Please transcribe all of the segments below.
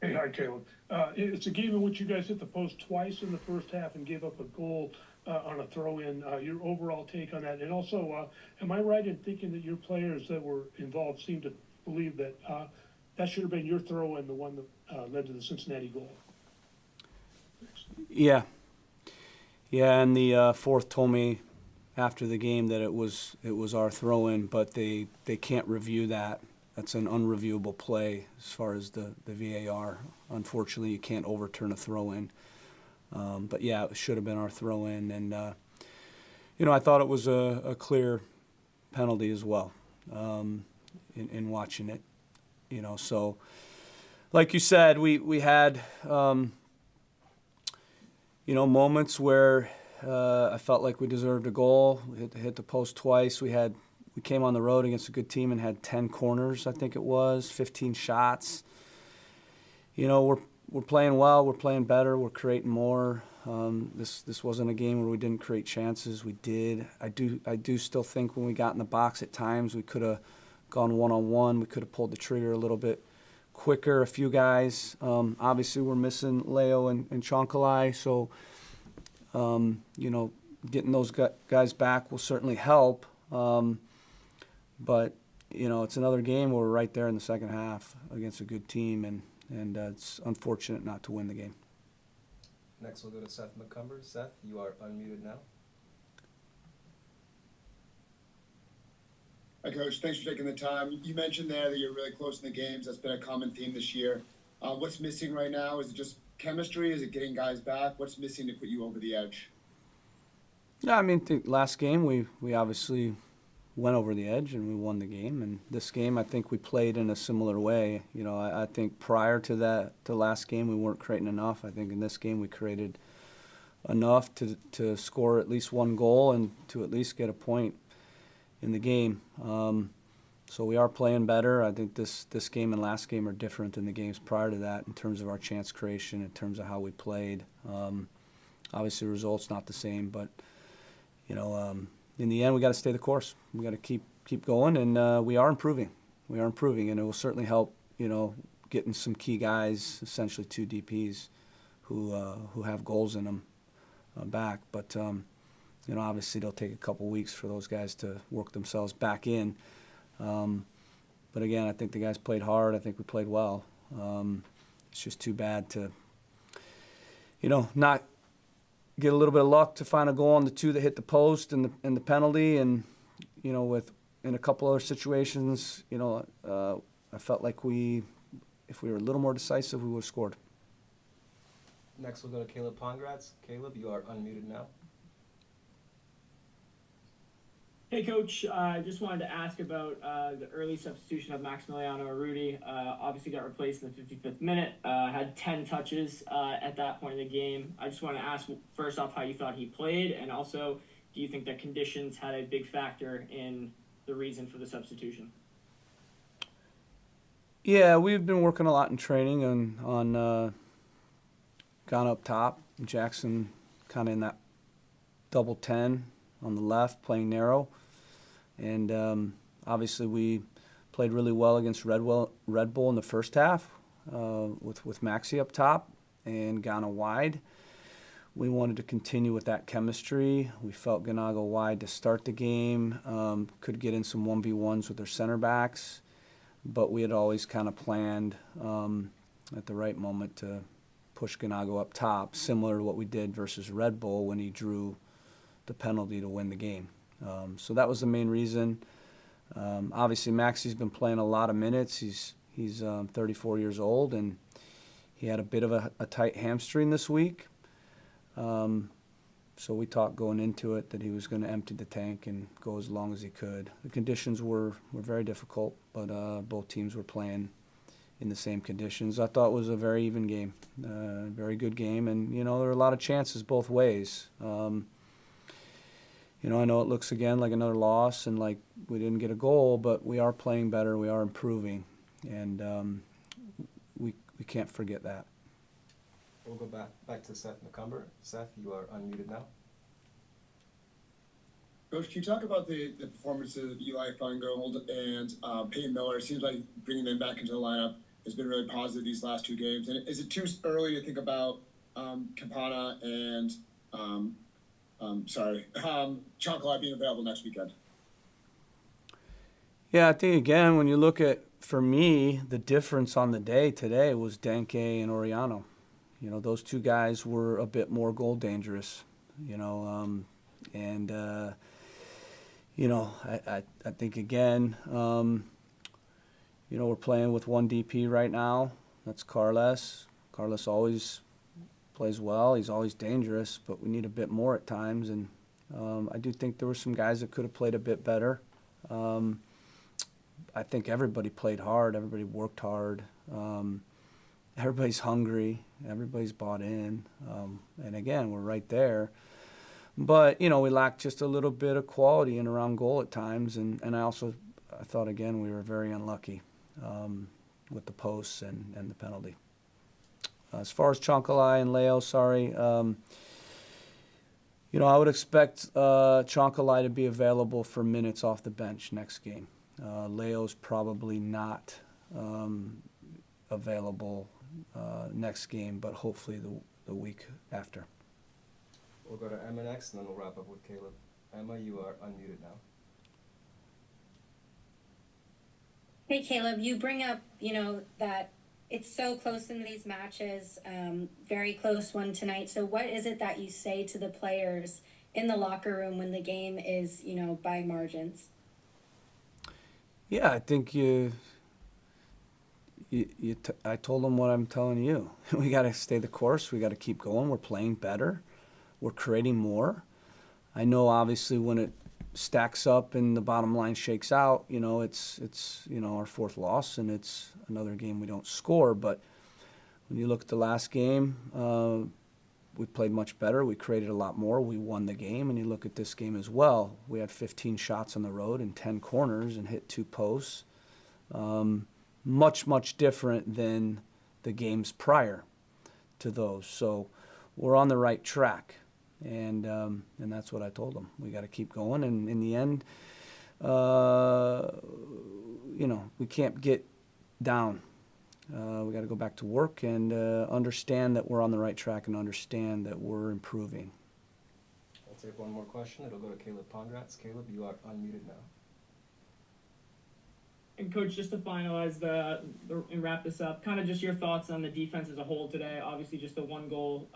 Hey, hi, Caleb. It's a game in which you guys hit the post twice in the first half and gave up a goal on a throw-in. Your overall take on that, and also, am I right in thinking that your players that were involved seem to believe that that should have been your throw-in, the one that led to the Cincinnati goal? Yeah, yeah, and the fourth told me after the game that it was our throw-in, but they can't review that. That's an unreviewable play as far as the VAR. Unfortunately, you can't overturn a throw-in. But yeah, it should have been our throw-in, and I thought it was a clear penalty as well. In watching it, so like you said, we had moments where I felt like we deserved a goal. We hit the post twice. We came on the road against a good team and had 10 corners, I think it was, 15 shots. We're playing well. We're playing better. We're creating more. This wasn't a game where we didn't create chances. We did. I do still think when we got in the box at times we could have gone one-on-one. We could have pulled the trigger a little bit quicker. A few guys. Obviously, we're missing Leo and Chonkalai, so getting those guys back will certainly help. But it's another game where we're right there in the second half against a good team, and it's unfortunate not to win the game. Next, we'll go to Seth McCumber. Seth, you are unmuted now. Hi, Coach. Thanks for taking the time. You mentioned there that you're really close in the games. That's been a common theme this year. What's missing right now? Is it just chemistry? Is it getting guys back? What's missing to put you over the edge? Yeah, I mean, the last game we obviously went over the edge and we won the game. And this game, I think we played in a similar way. I think prior to the last game, we weren't creating enough. I think in this game we created enough to score at least one goal and to at least get a point in the game. So we are playing better. I think this game and last game are different than the games prior to that in terms of our chance creation, in terms of how we played. Obviously, the results not the same, but in the end, we got to stay the course. We got to keep going, and we are improving. We are improving, and it will certainly help. Getting some key guys, essentially two DPs, who have goals in them, back. But obviously, it'll take a couple weeks for those guys to work themselves back in. But again, I think the guys played hard. I think we played well. It's just too bad to, not get a little bit of luck to find a goal on the two that hit the post and the penalty, and with in a couple other situations, I felt like if we were a little more decisive, we would have scored. Next, we'll go to Caleb Pongratz. Caleb, you are unmuted now. Hey, Coach. I just wanted to ask about the early substitution of Maximiliano Arrudi. Obviously got replaced in the 55th minute. Had 10 touches at that point in the game. I just want to ask, first off, how you thought he played, and also, do you think that conditions had a big factor in the reason for the substitution? Yeah, we've been working a lot in training on gone up top. Jackson kind of in that double 10 on the left, playing narrow. And obviously we played really well against Red Bull in the first half with Maxi up top and Ghana wide. We wanted to continue with that chemistry. We felt Ganago wide to start the game, could get in some 1v1s with their center backs, but we had always kind of planned at the right moment to push Ganago up top, similar to what we did versus Red Bull when he drew the penalty to win the game. So that was the main reason. Obviously, Maxi's been playing a lot of minutes. He's 34 years old, and he had a bit of a tight hamstring this week. So we talked going into it that he was going to empty the tank and go as long as he could. The conditions were very difficult, but both teams were playing in the same conditions. I thought it was a very even game, very good game, and there were a lot of chances both ways. I know it looks again like another loss and like we didn't get a goal, but we are playing better, we are improving, and we can't forget that. We'll go back to Seth McCumber. Seth, you are unmuted now. Coach, can you talk about the performances of Eli Feingold and Peyton Miller? It seems like bringing them back into the lineup, has been really positive these last two games. And is it too early to think about Campana and Chancalay being available next weekend? Yeah, I think again, when you look at, for me, the difference on the day today was Denke and Oriano. You know, those two guys were a bit more goal dangerous, you know, I think again, we're playing with one DP right now. That's Carles. Carles always plays well. He's always dangerous, but we need a bit more at times. And I do think there were some guys that could have played a bit better. I think everybody played hard. Everybody worked hard. Everybody's hungry. Everybody's bought in. And again, we're right there. But, we lacked just a little bit of quality in around goal at times. And I thought, again, we were very unlucky with the posts and the penalty. As far as Chancalay and Leo, I would expect Chancalay to be available for minutes off the bench next game. Leo's probably not available next game, but hopefully the week after. We'll go to Emma next, and then we'll wrap up with Caleb. Emma, you are unmuted now. Hey, Caleb, you bring up, that it's so close in these matches, very close one tonight. So what is it that you say to the players in the locker room when the game is, by margins? Yeah, I think I told them what I'm telling you. We got to stay the course. We got to keep going. We're playing better. We're creating more. I know, obviously, when it stacks up and the bottom line shakes out, it's our fourth loss and it's another game we don't score. But when you look at the last game, we played much better. We created a lot more. We won the game. And you look at this game as well. We had 15 shots on the road and 10 corners and hit 2 posts. Much different than the games prior to those. So we're on the right track. And that's what I told them. We got to keep going. And in the end, we can't get down. We got to go back to work and understand that we're on the right track and understand that we're improving. I'll take one more question. It'll go to Caleb Pongratz. Caleb, you are unmuted now. And Coach, just to finalize and wrap this up, kind of just your thoughts on the defense as a whole today. Obviously, just the one goal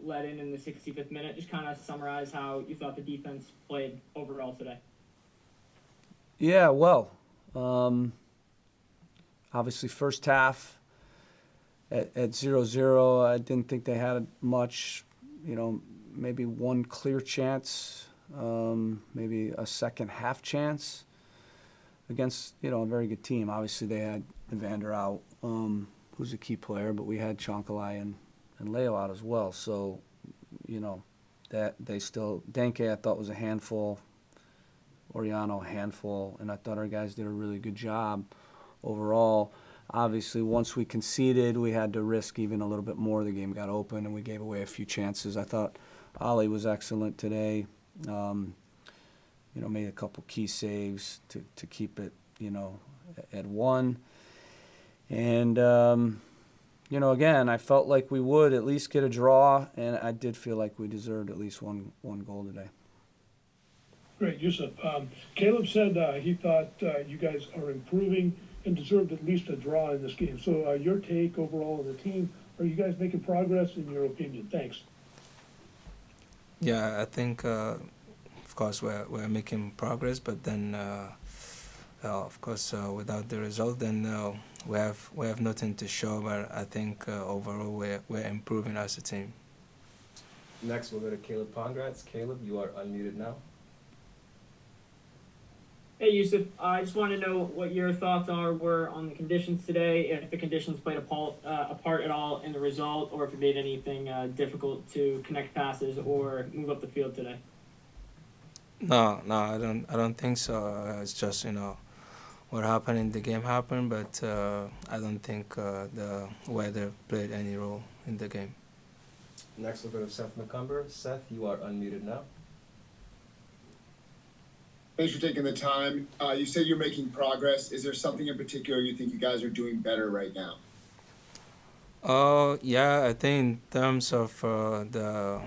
let in the 65th minute. Just kind of summarize how you thought the defense played overall today. Yeah, well, obviously first half at 0-0, I didn't think they had much, maybe one clear chance, maybe a second half chance against, a very good team. Obviously they had Evander out, who's a key player, but we had Chancalay and Leo out as well. So, that they still, Denke I thought was a handful, Oriano a handful, and I thought our guys did a really good job overall. Obviously, once we conceded, we had to risk even a little bit more. The game got open, and we gave away a few chances. I thought Ali was excellent today. Made a couple key saves to keep it, at 1. And, again, I felt like we would at least get a draw, and I did feel like we deserved at least one goal today. Great, Yusuf. Caleb said he thought you guys are improving and deserved at least a draw in this game. So your take overall of the team, are you guys making progress in your opinion? Thanks. Yeah, I think, of course, we're making progress, but then, of course, without the result, then we have nothing to show. But I think overall we're improving as a team. Next, we'll go to Caleb Pongratz. Caleb, you are unmuted now. Hey, Yusuf, I just want to know what your thoughts were on the conditions today, if the conditions played a part at all in the result, or if it made anything difficult to connect passes or move up the field today. No, I don't think so. It's just what happened in the game happened, but I don't think the weather played any role in the game. Next, we'll go to Seth McCumber. Seth, you are unmuted now. Thanks for taking the time. You said you're making progress. Is there something in particular you think you guys are doing better right now? Yeah, I think in terms of the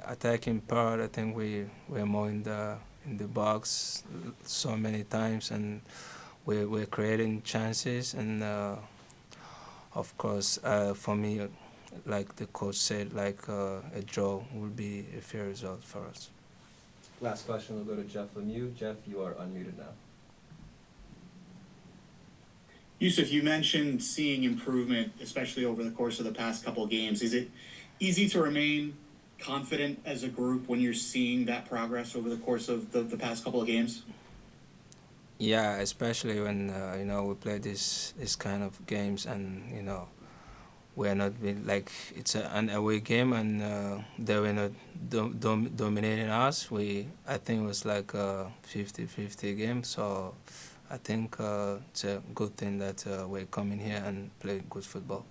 attacking part, I think we're more in the box so many times, and we're creating chances. And of course, for me, like the coach said, like a draw would be a fair result for us. Last question will go to Jeff Lemieux. Jeff, you are unmuted now. Yusuf, you mentioned seeing improvement, especially over the course of the past couple of games. Is it easy to remain confident as a group when you're seeing that progress over the course of the past couple of games? Yeah, especially when we play this kind of games, and we're not being, like, it's an away game, and they were not dominating us. I think it was like a 50-50 game, so I think it's a good thing that we're coming here and play good football.